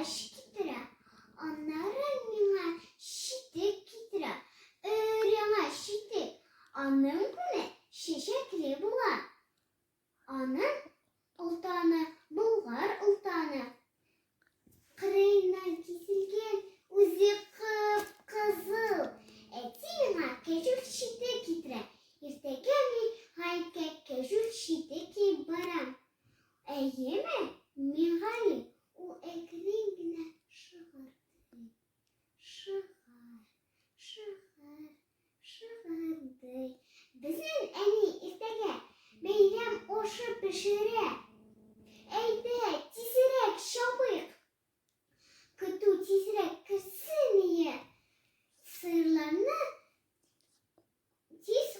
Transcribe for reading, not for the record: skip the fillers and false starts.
аш китire. Аннары миңа читек китire. Өреңә читек. Аның күне шешекле була. Аның ултаны булгар ултаны. Кырыйнан киселгән үзе кып-кызыл. Әти миңа кәҗүл читек китire. Иртәгә мин гаеткә кәҗүл читек киеп барам. Әйеме? Мин Гали, ул әкрен генә шыгырды. Шыгырды. Безнең әни иртәгә бәйрәм ашы пешерә. Әйдә, тизрәк чабыйк. Көтү тизрәк керсен ие. Сырларны тиз